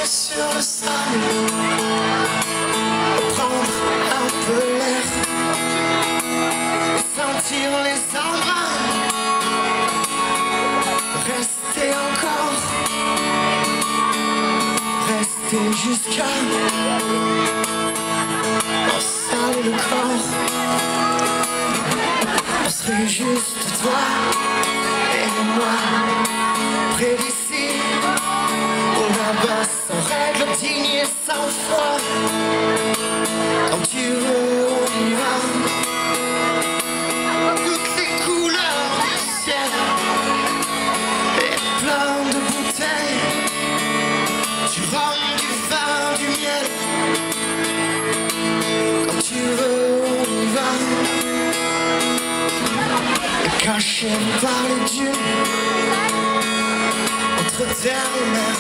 sur le sable, prendre un peu l'air, sentir les embruns, rester encore, rester jusqu'à installer le corps. On serait juste toi et moi, près d'ici, on là-bas sans règle, digne et sans foi. Quand tu veux, on y va. Toutes les couleurs du ciel et plein de bouteilles, du rhum, du vin, du miel. Quand tu veux, on y va. Caché par les dieux, entre terre et mer,